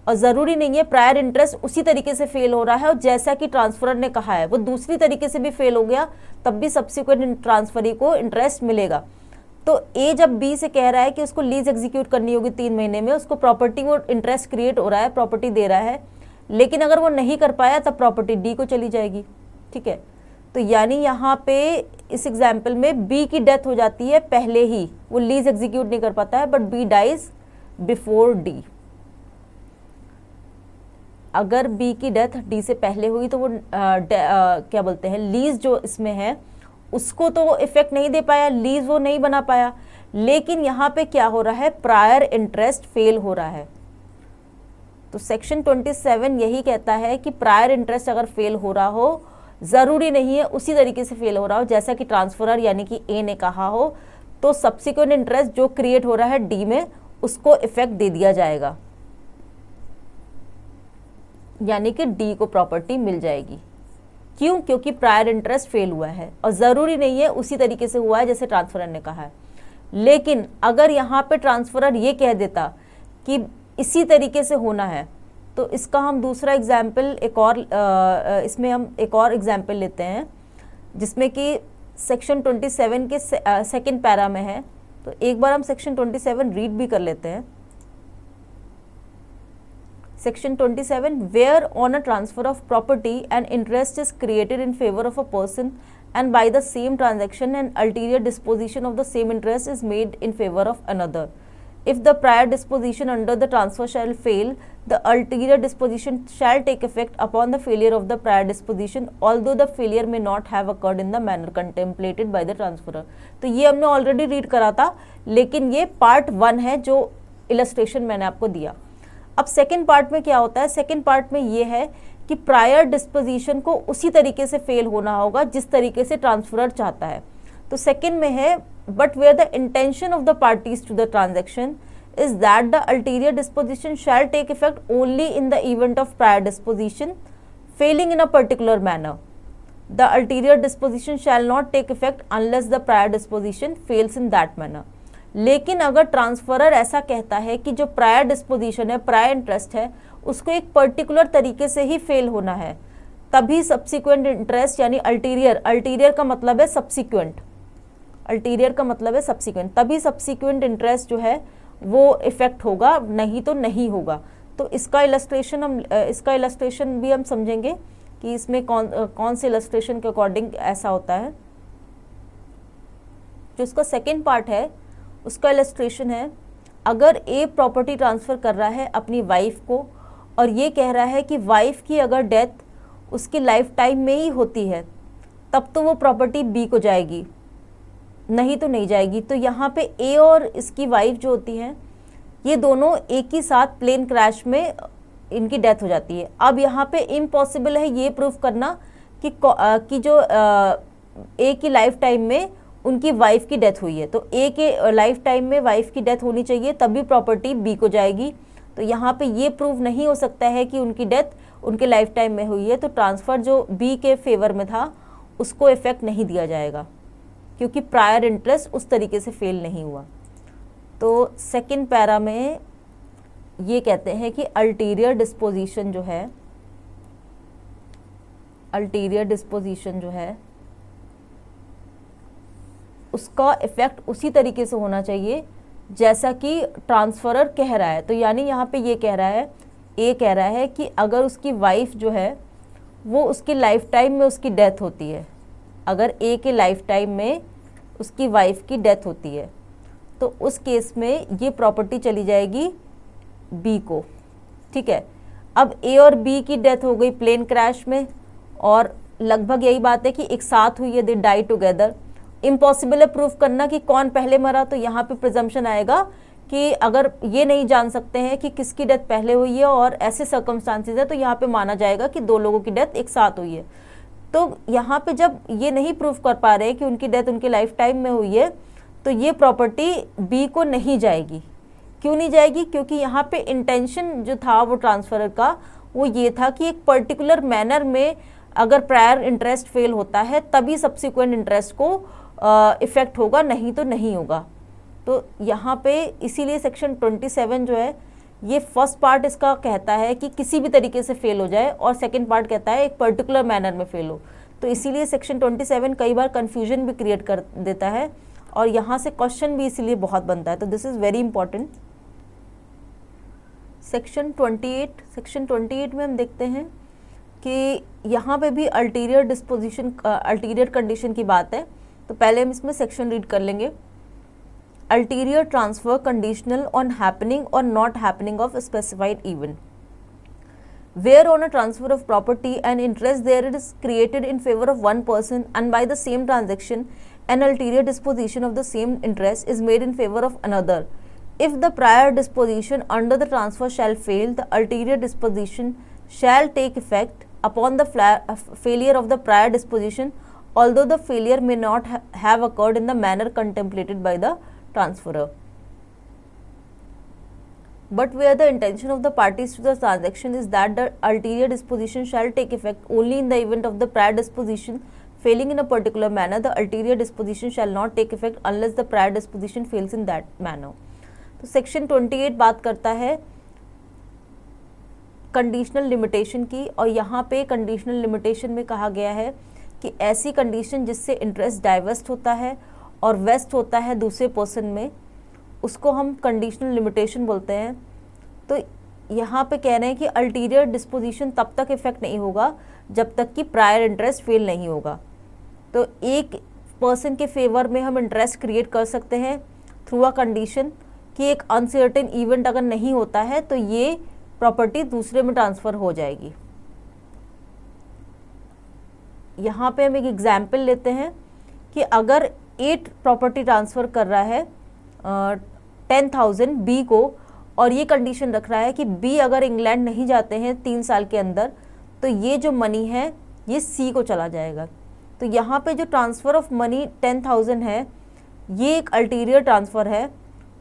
और ज़रूरी नहीं है प्रायर इंटरेस्ट उसी तरीके से फेल हो रहा है और जैसा कि ट्रांसफरर ने कहा है वो दूसरी तरीके से भी फेल हो गया, तब भी सब्सिक्वेंट ट्रांसफरी को इंटरेस्ट मिलेगा। तो ए जब बी से कह रहा है कि उसको लीज एग्जीक्यूट करनी होगी 3 महीने में, उसको प्रॉपर्टी, वो इंटरेस्ट क्रिएट हो रहा है, प्रॉपर्टी दे रहा है, लेकिन अगर वो नहीं कर पाया तब प्रॉपर्टी डी को चली जाएगी। ठीक है, तो यानी यहाँ पे इस एग्जाम्पल में बी की डेथ हो जाती है पहले ही, वो लीज एग्जीक्यूट नहीं कर पाता है, but B dies before D. अगर बी की डेथ डी से पहले हुई तो वो क्या बोलते हैं, लीज जो इसमें है उसको तो वो इफेक्ट नहीं दे पाया, लीज वो नहीं बना पाया, लेकिन यहाँ पे क्या हो रहा है, प्रायर इंटरेस्ट फेल हो रहा है। तो सेक्शन 27 यही कहता है कि प्रायर इंटरेस्ट अगर फेल हो रहा हो, ज़रूरी नहीं है उसी तरीके से फेल हो रहा हो जैसा कि ट्रांसफरर यानी कि ए ने कहा हो, तो सब्सिक्वेंट इंटरेस्ट जो क्रिएट हो रहा है डी में उसको इफेक्ट दे दिया जाएगा, यानी कि डी को प्रॉपर्टी मिल जाएगी। क्यों? क्योंकि प्रायर इंटरेस्ट फेल हुआ है और ज़रूरी नहीं है उसी तरीके से हुआ है जैसे ट्रांसफरर ने कहा है। लेकिन अगर यहाँ पे ट्रांसफरर ये कह देता कि इसी तरीके से होना है, तो इसका हम दूसरा एग्जाम्पल इसमें हम एक और एग्जाम्पल लेते हैं जिसमें कि सेक्शन 27 के सेकंड पैरा में है। तो एक बार हम सेक्शन 27 रीड भी कर लेते हैं। Section 27, where on a transfer of property an interest is created in favor of a person and by the same transaction an ulterior disposition of the same interest is made in favor of another. If the prior disposition under the transfer shall fail, the ulterior disposition shall take effect upon the failure of the prior disposition, although the failure may not have occurred in the manner contemplated by the transferor. तो ये हमने ऑलरेडी रीड करा था, लेकिन ये पार्ट 1 है जो इलस्ट्रेशन मैंने आपको दिया। अब सेकेंड पार्ट में क्या होता है, सेकेंड पार्ट में ये है कि प्रायर डिस्पोजिशन को उसी तरीके से फेल होना होगा जिस तरीके से ट्रांसफरर चाहता है। तो सेकेंड में है, but where the intention of the parties to the transaction is that the ulterior disposition shall take effect only in the event of prior disposition failing in a particular manner, the ulterior disposition shall not take effect unless the prior disposition fails in that manner. लेकिन अगर ट्रांसफरर ऐसा कहता है कि जो प्रायर डिस्पोजिशन है, प्रायर इंटरेस्ट है, उसको एक पर्टिकुलर तरीके से ही फेल होना है, तभी सब्सिक्वेंट इंटरेस्ट यानी अल्टीरियर का मतलब है सब्सिक्वेंट, अल्टीरियर का मतलब है सब्सिक्वेंट, तभी सब्सिक्वेंट इंटरेस्ट जो है वो इफेक्ट होगा, नहीं तो नहीं होगा। तो इसका इलस्ट्रेशन भी हम समझेंगे कि इसमें कौन से इलस्ट्रेशन के अकॉर्डिंग ऐसा होता है। जो इसका सेकेंड पार्ट है उसका इलस्ट्रेशन है, अगर ए प्रॉपर्टी ट्रांसफ़र कर रहा है अपनी वाइफ को और ये कह रहा है कि वाइफ की अगर डेथ उसकी लाइफ टाइम में ही होती है तब तो वो प्रॉपर्टी बी को जाएगी, नहीं तो नहीं जाएगी। तो यहाँ पे ए और इसकी वाइफ जो होती हैं ये दोनों एक ही साथ प्लेन क्रैश में इनकी डेथ हो जाती है। अब यहाँ पे इम्पॉसिबल है ये प्रूव करना कि जो ए की लाइफ टाइम में उनकी वाइफ की डेथ हुई है, तो ए के लाइफ टाइम में वाइफ की डेथ होनी चाहिए तभी प्रॉपर्टी बी को जाएगी। तो यहाँ पे ये प्रूव नहीं हो सकता है कि उनकी डेथ उनके लाइफ टाइम में हुई है, तो ट्रांसफ़र जो बी के फेवर में था उसको इफेक्ट नहीं दिया जाएगा क्योंकि प्रायर इंटरेस्ट उस तरीके से फेल नहीं हुआ। तो सेकंड पैरा में ये कहते हैं कि अल्टीरियर डिस्पोजिशन जो है उसका इफेक्ट उसी तरीके से होना चाहिए जैसा कि ट्रांसफरर कह रहा है। तो यानी यहाँ पे ये कह रहा है, ए कह रहा है कि अगर उसकी वाइफ जो है वो उसकी लाइफ टाइम में उसकी डेथ होती है, अगर ए के लाइफ टाइम में उसकी वाइफ की डेथ होती है तो उस केस में ये प्रॉपर्टी चली जाएगी बी को। ठीक है, अब ए और बी की डेथ हो गई प्लेन क्रैश में और लगभग यही बात है कि एक साथ हुई है, दे डाई टुगेदर। इम्पॉसिबल है प्रूफ करना कि कौन पहले मरा, तो यहाँ पे प्रिजम्पशन आएगा कि अगर ये नहीं जान सकते हैं कि किसकी डेथ पहले हुई है और ऐसे सर्कमस्टांसेस है तो यहाँ पे माना जाएगा कि दो लोगों की डेथ एक साथ हुई है। तो यहाँ पे जब ये नहीं प्रूफ कर पा रहे कि उनकी डेथ उनकी लाइफ टाइम में हुई है तो ये प्रॉपर्टी बी को नहीं जाएगी। क्यों नहीं जाएगी? क्योंकि यहाँ पे इंटेंशन जो था वो ट्रांसफरर का वो ये था कि एक पर्टिकुलर मैनर में अगर प्रायर इंटरेस्ट फेल होता है तभी सब्सिक्वेंट इंटरेस्ट को इफेक्ट होगा, नहीं तो नहीं होगा। तो यहाँ पे इसीलिए सेक्शन 27 जो है ये फर्स्ट पार्ट इसका कहता है कि किसी भी तरीके से फेल हो जाए, और सेकंड पार्ट कहता है एक पर्टिकुलर मैनर में फेल हो। तो इसीलिए सेक्शन 27 कई बार कन्फ्यूजन भी क्रिएट कर देता है, और यहाँ से क्वेश्चन भी इसीलिए बहुत बनता है। तो this is very important. Section 28 में हम देखते हैं कि यहाँ पे भी अल्टीरियर डिस्पोजिशन, अल्टीरियर कंडीशन की बात है। तो पहले हम इसमें सेक्शन रीड कर लेंगे। Ulterior transfer conditional on happening और not happening of specified event, where on a transfer of property and interest there is created in favor of one person, and by the same transaction an ulterior disposition of the same interest is made in favor of another. If the prior disposition under the transfer shall fail, the ulterior disposition shall take effect upon the failure of the prior disposition, although the failure may not have occurred in the manner contemplated by the transferor. But where the intention of the parties to the transaction is that the ulterior disposition shall take effect only in the event of the prior disposition failing in a particular manner, the ulterior disposition shall not take effect unless the prior disposition fails in that manner. तो सेक्शन 28 बात करता है कंडीशनल लिमिटेशन की, और यहाँ पे कंडीशनल लिमिटेशन में कहा गया है कि ऐसी कंडीशन जिससे इंटरेस्ट डाइवर्स्ट होता है और वेस्ट होता है दूसरे पर्सन में, उसको हम कंडीशनल लिमिटेशन बोलते हैं। तो यहाँ पे कह रहे हैं कि अल्टीरियर डिस्पोजिशन तब तक इफेक्ट नहीं होगा जब तक कि प्रायर इंटरेस्ट फेल नहीं होगा। तो एक पर्सन के फेवर में हम इंटरेस्ट क्रिएट कर सकते हैं थ्रू अ कंडीशन कि एक अनसर्टेन इवेंट अगर नहीं होता है तो ये प्रॉपर्टी दूसरे में ट्रांसफ़र हो जाएगी। यहाँ पे हम एक एग्जाम्पल लेते हैं कि अगर 8 प्रॉपर्टी ट्रांसफ़र कर रहा है 10,000 बी को, और ये कंडीशन रख रहा है कि बी अगर इंग्लैंड नहीं जाते हैं 3 साल के अंदर तो ये जो मनी है ये सी को चला जाएगा। तो यहाँ पे जो ट्रांसफ़र ऑफ मनी 10,000 है ये एक अल्टीरियर ट्रांसफ़र है,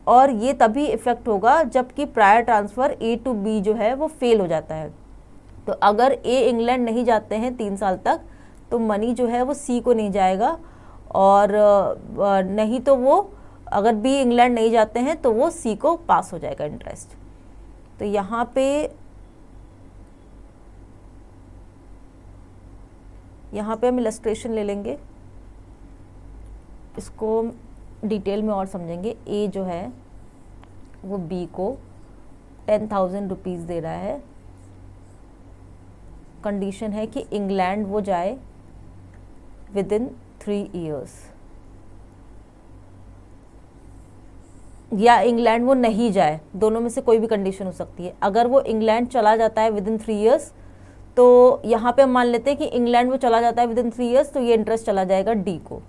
और ये तभी इफ़ेक्ट होगा जबकि prior transfer A to B जो है वो फेल हो जाता है। तो अगर ए इंग्लैंड नहीं जाते हैं 3 साल तक तो मनी जो है वो सी को नहीं जाएगा, और नहीं तो वो अगर बी इंग्लैंड नहीं जाते हैं तो वो सी को पास हो जाएगा इंटरेस्ट। तो यहाँ पे हम इलस्ट्रेशन ले लेंगे, इसको डिटेल में और समझेंगे। ए जो है वो बी को 10,000 रुपीज़ दे रहा है, कंडीशन है कि इंग्लैंड वो जाए विद इन 3 ईयर्स, या इंग्लैंड वो नहीं जाए, दोनों में से कोई भी कंडीशन हो सकती है। अगर वो इंग्लैंड चला जाता है विद इन 3 ईयर्स, तो यहाँ पे हम मान लेते हैं कि इंग्लैंड वो चला जाता है विद इन 3 ईयर्स, तो ये इंटरेस्ट चला जाएगा डी को।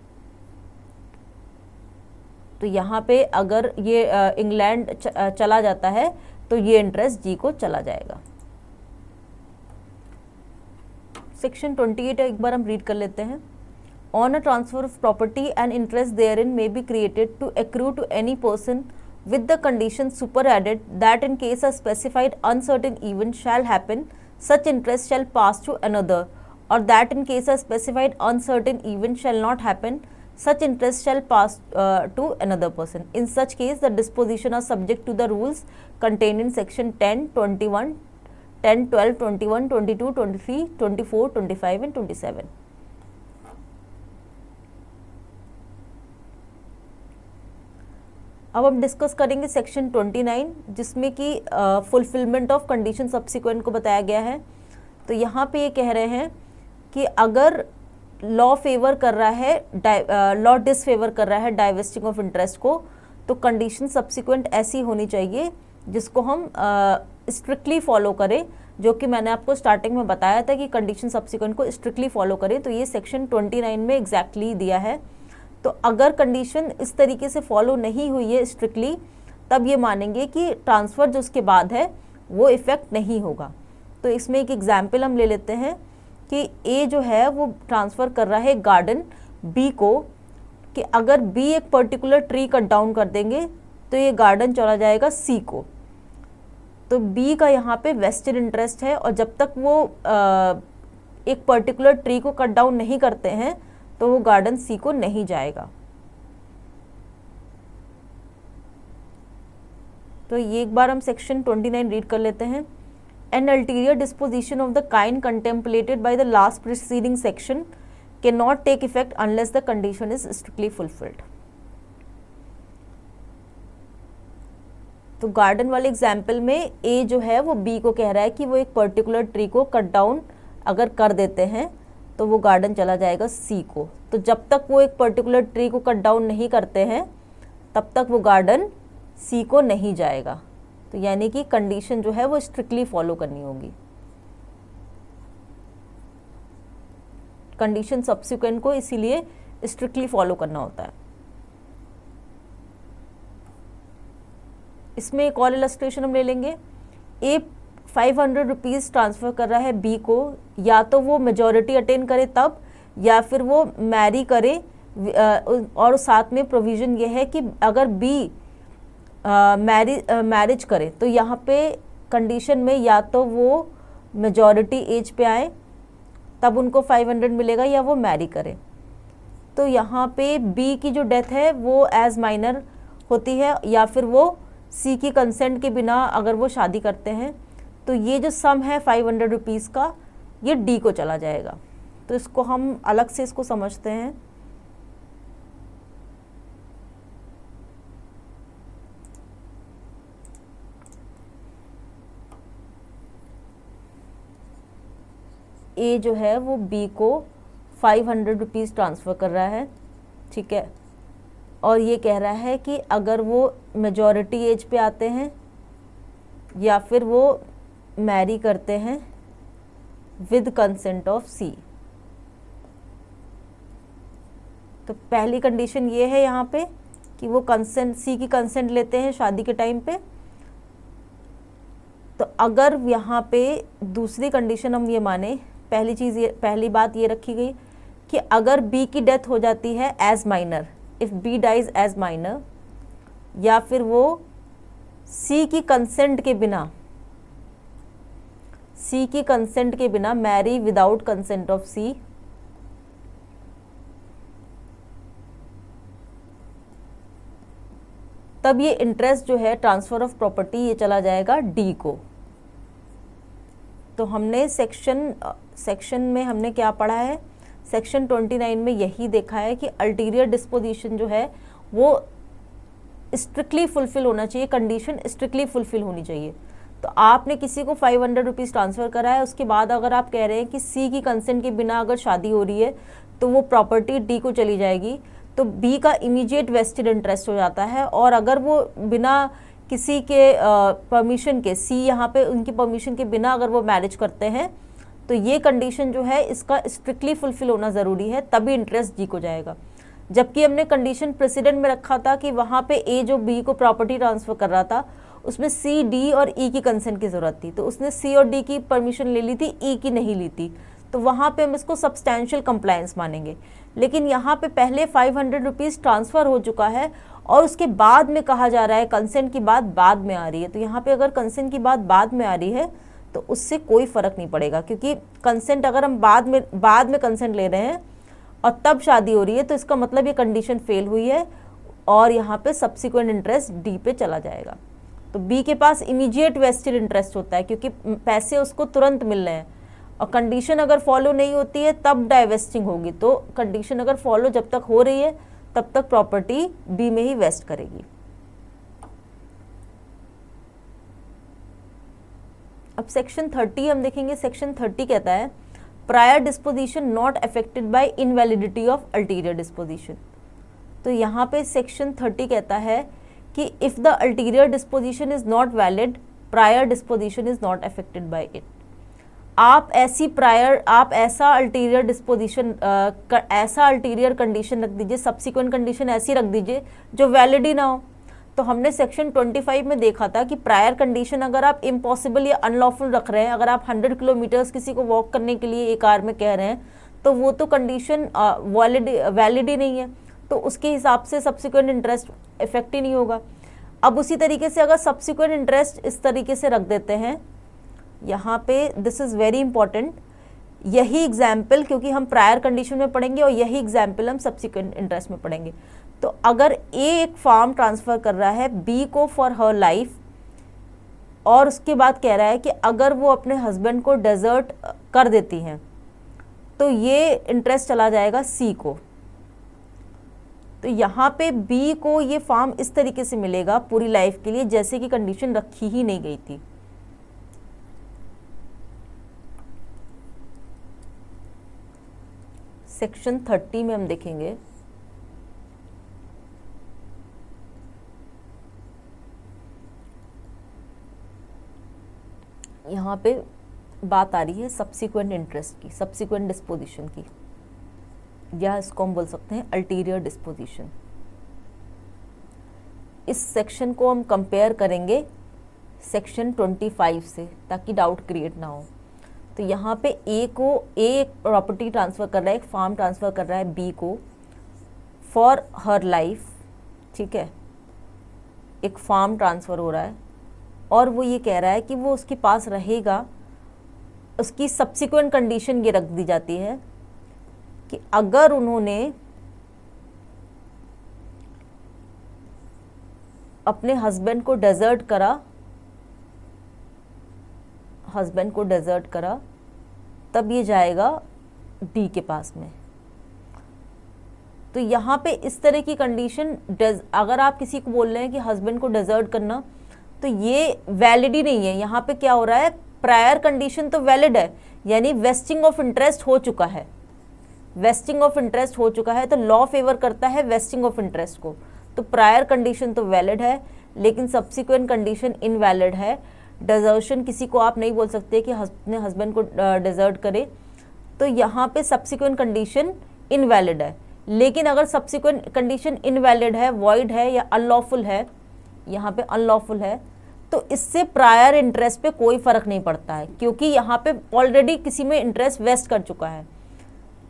तो यहाँ पे अगर ये इंग्लैंड चला जाता है तो ये इंटरेस्ट जी को चला जाएगा। सेक्शन 28 एक बार हम रीड कर लेते हैं। On a transfer of property, an interest therein may be created to accrue to any person with the condition superadded that in case a specified uncertain event shall happen, such interest shall pass to another, or that in case a specified uncertain event shall not happen, such interest shall pass to another person. In such case, the disposition are subject to the rules contained in section 10, 21, 10, 12, 21, 22, 23, 24, 25 and 27. अब हम डिस्कस करेंगे सेक्शन 29, जिसमें कि फुलफिलमेंट ऑफ कंडीशन सब्सिक्वेंट को बताया गया है। तो यहाँ पे ये कह रहे हैं कि अगर लॉ फेवर कर रहा है, लॉ डिसफेवर कर रहा है डाइवेस्टिंग ऑफ इंटरेस्ट को, तो कंडीशन सब्सिक्वेंट ऐसी होनी चाहिए जिसको हम स्ट्रिक्टली फॉलो करें, जो कि मैंने आपको स्टार्टिंग में बताया था कि कंडीशन सब्सिक्वेंट को स्ट्रिक्टली फॉलो करें। तो ये सेक्शन 29 में एग्जैक्टली दिया है। तो अगर कंडीशन इस तरीके से फॉलो नहीं हुई है स्ट्रिक्टली, तब ये मानेंगे कि ट्रांसफ़र जो उसके बाद है वो इफ़ेक्ट नहीं होगा। तो इसमें एक एग्जाम्पल हम ले लेते हैं कि ए जो है वो ट्रांसफ़र कर रहा है गार्डन बी को, कि अगर बी एक पर्टिकुलर ट्री कट डाउन कर देंगे तो ये गार्डन चला जाएगा सी को। तो बी का यहाँ पे वेस्टेड इंटरेस्ट है, और जब तक वो एक पर्टिकुलर ट्री को कट डाउन नहीं करते हैं तो वो गार्डन सी को नहीं जाएगा। तो ये एक बार हम सेक्शन 29 रीड कर लेते हैं। An ulterior disposition of the kind contemplated by the last preceding section cannot take effect unless the condition is strictly fulfilled. तो गार्डन वाले एग्जाम्पल में ए जो है वो बी को कह रहा है कि वो एक पर्टिकुलर ट्री को कट डाउन अगर कर देते हैं तो वो गार्डन चला जाएगा सी को। तो जब तक वो एक पर्टिकुलर ट्री को कट डाउन नहीं करते हैं तब तक वो गार्डन सी को नहीं जाएगा। तो यानी कि कंडीशन जो है वो स्ट्रिक्टली फॉलो करनी होगी। कंडीशन सब्सिक्वेंट को इसीलिए स्ट्रिक्टली फॉलो करना होता है। इसमें एक और इलस्ट्रेशन हम ले लेंगे। ए 500 रुपीज़ ट्रांसफ़र कर रहा है बी को, या तो वो मेजॉरिटी अटेन करे तब, या फिर वो मैरी करे, और साथ में प्रोविज़न ये है कि अगर बी मैरिज करे तो यहाँ पे कंडीशन में या तो वो मेजॉरिटी एज पे आए तब उनको 500 मिलेगा, या वो मैरी करे। तो यहाँ पे बी की जो डेथ है वो एज माइनर होती है, या फिर वो सी की कंसेंट के बिना अगर वो शादी करते हैं तो ये जो सम है 500 रुपीज़ का ये डी को चला जाएगा। तो इसको हम अलग से इसको समझते हैं। ए जो है वो बी को 500 रुपीज़ ट्रांसफ़र कर रहा है, ठीक है, और ये कह रहा है कि अगर वो मेजॉरिटी एज पे आते हैं या फिर वो मैरी करते हैं विद कंसेंट ऑफ सी। तो पहली कंडीशन ये है यहाँ पे कि वो कंसेंट, सी की कंसेंट लेते हैं शादी के टाइम पे। तो अगर यहाँ पे दूसरी कंडीशन हम ये माने, पहली बात ये रखी गई कि अगर बी की डेथ हो जाती है as minor, if B dies as minor, या फिर वो सी की कंसेंट के बिना marry without consent of C, तब ये इंटरेस्ट जो है ट्रांसफर ऑफ प्रॉपर्टी ये चला जाएगा डी को। तो हमने सेक्शन में हमने क्या पढ़ा है, सेक्शन 29 में यही देखा है कि अल्टीरियर डिस्पोजिशन जो है वो स्ट्रिक्टली फुलफिल होना चाहिए, कंडीशन स्ट्रिक्टली फुलफिल होनी चाहिए। तो आपने किसी को 500 रुपीज़ ट्रांसफ़र करा है, उसके बाद अगर आप कह रहे हैं कि सी की कंसेंट के बिना अगर शादी हो रही है तो वो प्रॉपर्टी डी को चली जाएगी, तो बी का इमीडिएट वेस्टेड इंटरेस्ट हो जाता है। और अगर वो बिना किसी के परमिशन के, सी यहाँ पे उनकी परमिशन के बिना अगर वो मैरिज करते हैं तो ये कंडीशन जो है इसका स्ट्रिक्टली फुलफिल होना ज़रूरी है, तभी इंटरेस्ट जी को जाएगा। जबकि हमने कंडीशन प्रेसिडेंट में रखा था कि वहाँ पे ए जो बी को प्रॉपर्टी ट्रांसफ़र कर रहा था उसमें सी, डी और ई की कंसेंट की ज़रूरत थी, तो उसने सी और डी की परमिशन ले ली थी, ई की नहीं ली थी, तो वहाँ पे हम इसको सब्सटैंशियल कंप्लायंस मानेंगे। लेकिन यहाँ पे पहले 500 रुपीज़ ट्रांसफ़र हो चुका है और उसके बाद में कहा जा रहा है कंसेंट की बात बाद में आ रही है। तो यहाँ पे अगर कंसेंट की बात बाद में आ रही है तो उससे कोई फ़र्क नहीं पड़ेगा, क्योंकि कंसेंट अगर हम बाद में कंसेंट ले रहे हैं और तब शादी हो रही है तो इसका मतलब ये कंडीशन फेल हुई है और यहाँ पे सब्सिक्वेंट इंटरेस्ट डी पे चला जाएगा। तो बी के पास इमीडिएट वेस्टेड इंटरेस्ट होता है क्योंकि पैसे उसको तुरंत मिल रहे हैं, और कंडीशन अगर फॉलो नहीं होती है तब डाइवेस्टिंग होगी। तो कंडीशन अगर फॉलो जब तक हो रही है तब तक प्रॉपर्टी बी में ही वेस्ट करेगी। अब सेक्शन 30 हम देखेंगे। सेक्शन 30 कहता है prior disposition not affected by invalidity of ulterior disposition. तो यहाँ पे सेक्शन 30 कहता है कि if the ulterior disposition is not valid, prior disposition is not affected by it. आप ऐसा अल्टीरियर डिस्पोजिशन, ऐसा अल्टीरियर कंडीशन रख दीजिए, सब्सिक्वेंट कंडीशन ऐसी रख दीजिए जो वैलिड ही ना हो। तो हमने सेक्शन 25 में देखा था कि प्रायर कंडीशन अगर आप इम्पॉसिबल या अनलॉफुल रख रहे हैं, अगर आप 100 किलोमीटर्स किसी को वॉक करने के लिए एक आवर में कह रहे हैं तो वो तो कंडीशन वैलिड ही नहीं है, तो उसके हिसाब से सब्सिक्वेंट इंटरेस्ट इफेक्ट ही नहीं होगा। अब उसी तरीके से अगर सब्सिक्वेंट इंटरेस्ट इस तरीके से रख देते हैं यहाँ पे, दिस इज़ वेरी इंपॉर्टेंट, यही एग्जाम्पल क्योंकि हम प्रायर कंडीशन में पढ़ेंगे और यही एग्जाम्पल हम सब्सिक्वेंट इंटरेस्ट में पढ़ेंगे। तो अगर ए एक फार्म ट्रांसफ़र कर रहा है बी को फॉर हर लाइफ, और उसके बाद कह रहा है कि अगर वो अपने हस्बैंड को डेजर्ट कर देती हैं तो ये इंटरेस्ट चला जाएगा सी को। तो यहाँ पे बी को ये फार्म इस तरीके से मिलेगा पूरी लाइफ के लिए जैसे कि कंडीशन रखी ही नहीं गई थी। सेक्शन 30 में हम देखेंगे यहाँ पे बात आ रही है सब्सिक्वेंट इंटरेस्ट की, सब्सिक्वेंट डिस्पोजिशन की, या इसको हम बोल सकते हैं अल्टीरियर डिस्पोजिशन। इस सेक्शन को हम कंपेयर करेंगे सेक्शन 25 से ताकि डाउट क्रिएट ना हो। तो यहाँ पे ए एक प्रॉपर्टी ट्रांसफ़र कर रहा है, एक फार्म ट्रांसफ़र कर रहा है बी को फॉर हर लाइफ, ठीक है, एक फार्म ट्रांसफ़र हो रहा है और वो ये कह रहा है कि वो उसके पास रहेगा। उसकी सब्सिक्वेंट कंडीशन ये रख दी जाती है कि अगर उन्होंने अपने हस्बैंड को डेजर्ट करा, तब ये जाएगा डी के पास में। तो यहाँ पे इस तरह की कंडीशन, अगर आप किसी को बोल रहे हैं कि हस्बैंड को डेजर्ट करना, तो ये वैलिड ही नहीं है। यहाँ पे क्या हो रहा है, प्रायर कंडीशन तो वैलिड है, यानी वेस्टिंग ऑफ इंटरेस्ट हो चुका है, तो लॉ फेवर करता है वेस्टिंग ऑफ इंटरेस्ट को। तो प्रायर कंडीशन तो वैलिड है लेकिन सब्सिक्वेंट कंडीशन इनवैलिड है। डेजर्शन किसी को आप नहीं बोल सकते कि अपने हस्बैंड को डेजर्ट करे, तो यहाँ पे सब्सिक्वेंट कंडीशन इनवैलिड है। लेकिन अगर सब्सिक्वेंट कंडीशन इनवैलिड है, वॉइड है या अनलॉफुल है, यहाँ पे अनलॉफुल है, तो इससे प्रायर इंटरेस्ट पे कोई फ़र्क नहीं पड़ता है क्योंकि यहाँ पे ऑलरेडी किसी में इंटरेस्ट वेस्ट कर चुका है।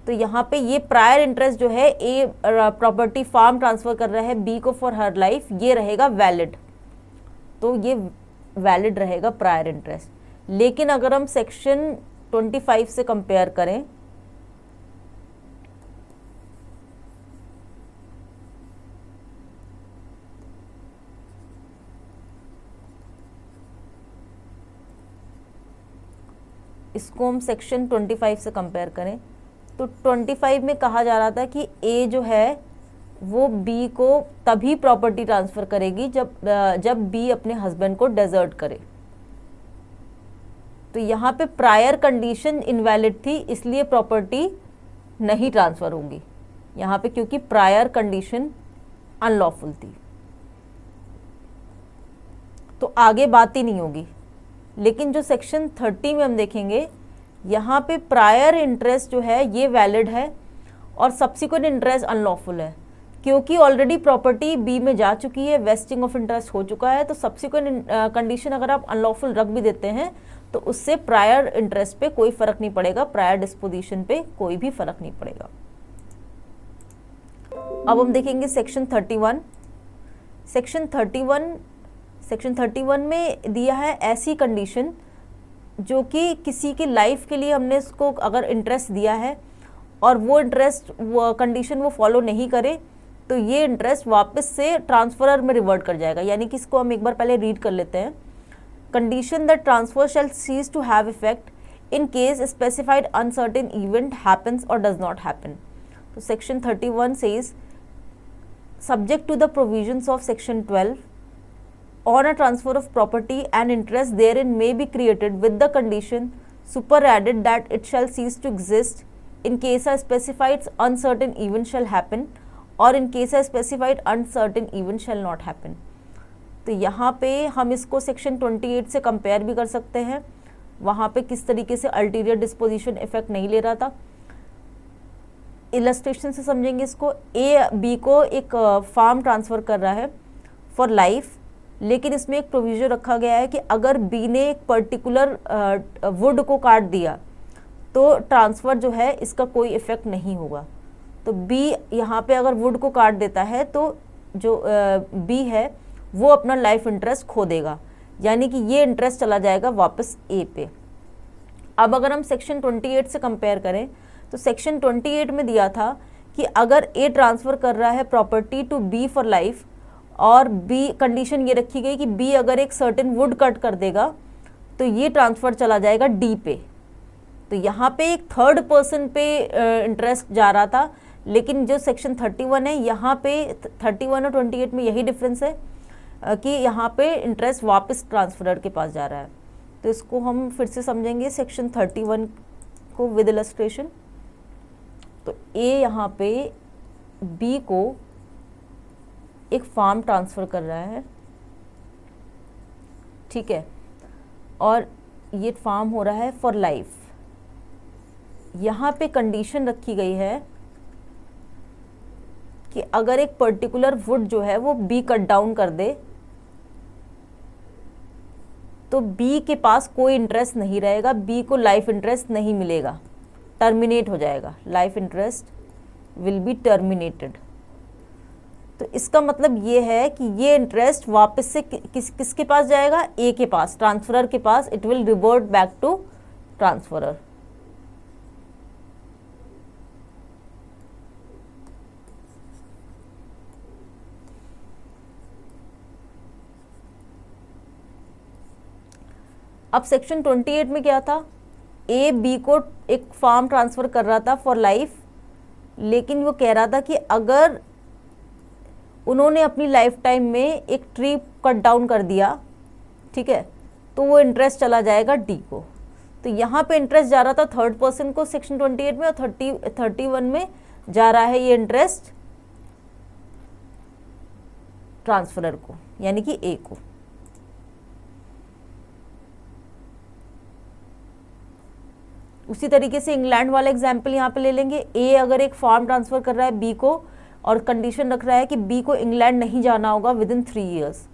तो यहाँ पे ये प्रायर इंटरेस्ट जो है, ए प्रॉपर्टी फार्म ट्रांसफ़र कर रहा है बी को फॉर हर लाइफ, ये रहेगा वैलिड, तो ये वैलिड रहेगा प्रायर इंटरेस्ट। लेकिन अगर हम सेक्शन 25 से कंपेयर करें, इसको हम सेक्शन 25 से कंपेयर करें तो 25 में कहा जा रहा था कि ए जो है वो बी को तभी प्रॉपर्टी ट्रांसफ़र करेगी जब बी अपने हस्बैंड को डेजर्ट करे। तो यहाँ पे प्रायर कंडीशन इनवैलिड थी, इसलिए प्रॉपर्टी नहीं ट्रांसफ़र होगी यहाँ पे, क्योंकि प्रायर कंडीशन अनलॉफुल थी, तो आगे बात ही नहीं होगी। लेकिन जो सेक्शन 30 में हम देखेंगे, यहाँ पे प्रायर इंटरेस्ट जो है ये वैलिड है और सब्सिक्वेंट इंटरेस्ट अनलॉफुल है, क्योंकि ऑलरेडी प्रॉपर्टी बी में जा चुकी है, वेस्टिंग ऑफ इंटरेस्ट हो चुका है। तो सब्सिक्वेंट कंडीशन अगर आप अनलॉफुल रख भी देते हैं तो उससे प्रायर इंटरेस्ट पे कोई फ़र्क नहीं पड़ेगा, प्रायर डिस्पोजिशन पे कोई भी फ़र्क नहीं पड़ेगा। अब हम देखेंगे सेक्शन 31। सेक्शन 31 में दिया है ऐसी कंडीशन जो कि किसी की लाइफ के लिए हमने इसको अगर इंटरेस्ट दिया है और वो इंटरेस्ट वो कंडीशन वो फॉलो नहीं करे तो ये इंटरेस्ट वापस से ट्रांसफरर में रिवर्ट कर जाएगा। यानी कि इसको हम एक बार पहले रीड कर लेते हैं। Condition that transfer shall cease to have effect in case specified uncertain event happens और डज नॉट हैपन। तो section 31 says subject to the provisions of section 12 on a transfer of property and interest therein may be created with the condition superadded that it shall cease to exist in case a specified uncertain event shall happen or in case a specified uncertain event shall not happen। तो यहाँ पे हम इसको सेक्शन 28 से कंपेयर भी कर सकते हैं, वहाँ पे किस तरीके से अल्टीरियर डिस्पोजिशन इफेक्ट नहीं ले रहा था। इलस्ट्रेशन से समझेंगे इसको। ए बी को एक फार्म ट्रांसफ़र कर रहा है फॉर लाइफ, लेकिन इसमें एक प्रोविज़न रखा गया है कि अगर बी ने एक पर्टिकुलर वुड को काट दिया तो ट्रांसफ़र जो है इसका कोई इफ़ेक्ट नहीं होगा। तो बी यहाँ पे अगर वुड को काट देता है तो जो बी है वो अपना लाइफ इंटरेस्ट खो देगा, यानी कि ये इंटरेस्ट चला जाएगा वापस ए पे। अब अगर हम सेक्शन 28 से कंपेयर करें तो सेक्शन 28 में दिया था कि अगर ए ट्रांसफ़र कर रहा है property to B for life और बी, कंडीशन ये रखी गई कि बी अगर एक सर्टेन वुड कट कर देगा तो ये ट्रांसफ़र चला जाएगा डी पे। तो यहाँ पे एक थर्ड पर्सन पे इंटरेस्ट जा रहा था, लेकिन जो सेक्शन 31 है यहाँ पे 31 और 28 में यही डिफरेंस है कि यहाँ पे इंटरेस्ट वापस ट्रांसफरर के पास जा रहा है। तो इसको हम फिर से समझेंगे सेक्शन 31 को विद इलस्ट्रेशन। तो ए यहाँ पे बी को एक फार्म ट्रांसफ़र कर रहा है, ठीक है, और ये फार्म हो रहा है फॉर लाइफ। यहाँ पे कंडीशन रखी गई है कि अगर एक पर्टिकुलर वुड जो है वो बी कट डाउन कर दे तो बी के पास कोई इंटरेस्ट नहीं रहेगा, बी को लाइफ इंटरेस्ट नहीं मिलेगा, टर्मिनेट हो जाएगा, life interest will be terminated. तो इसका मतलब ये है कि ये इंटरेस्ट वापस से किसके पास जाएगा, ए के पास, ट्रांसफरर के पास, it will revert back to transferor. अब सेक्शन 28 में क्या था, ए बी को एक फार्म ट्रांसफ़र कर रहा था फॉर लाइफ, लेकिन वो कह रहा था कि अगर उन्होंने अपनी लाइफ टाइम में एक ट्री कट डाउन कर दिया, ठीक है, तो वो इंटरेस्ट चला जाएगा डी को। तो यहाँ पे इंटरेस्ट जा रहा था थर्ड पर्सन को सेक्शन 28 में, और 31 में जा रहा है ये इंटरेस्ट ट्रांसफरर को, यानी कि ए को। उसी तरीके से इंग्लैंड वाला एग्जाम्पल यहाँ पे ले लेंगे। ए अगर एक फार्म ट्रांसफ़र कर रहा है बी को और कंडीशन रख रहा है कि बी को इंग्लैंड नहीं जाना होगा विद इन 3 ईयर्स,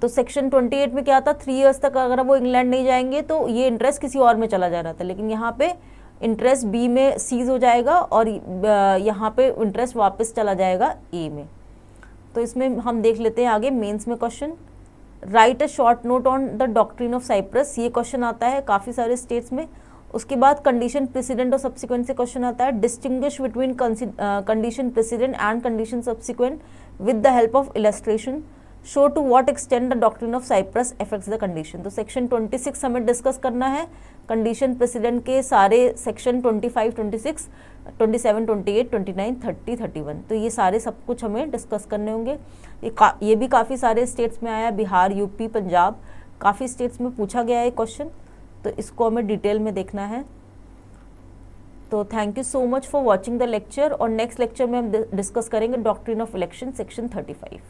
तो सेक्शन 28 में क्या था, 3 ईयर्स तक अगर वो इंग्लैंड नहीं जाएंगे तो ये इंटरेस्ट किसी और में चला जा रहा था, लेकिन यहाँ पे इंटरेस्ट बी में सीज हो जाएगा और यहाँ पे इंटरेस्ट वापस चला जाएगा ए में। तो इसमें हम देख लेते हैं आगे मेंस में question, write a short note on the doctrine of cypres, ये क्वेश्चन आता है काफ़ी सारे स्टेट्स में। उसके बाद कंडीशन प्रेसिडेंट और सब्सिक्वेंट से क्वेश्चन आता है, distinguish between condition precedent and condition subsequent with the help of illustration, show to what extent the doctrine of cypres affects the condition. तो सेक्शन 26 हमें डिस्कस करना है, कंडीशन प्रेसिडेंट के सारे सेक्शन 25, 26, 27, 28, 29, 30, 31, तो ये सारे सब कुछ हमें डिस्कस करने होंगे। ये भी काफ़ी सारे स्टेट्स में आया, बिहार, यूपी, पंजाब, काफ़ी स्टेट्स में पूछा गया है क्वेश्चन, तो इसको हमें डिटेल में देखना है। तो thank you so much for watching the lecture, और नेक्स्ट लेक्चर में हम डिस्कस करेंगे डॉक्ट्रिन ऑफ इलेक्शन सेक्शन 35।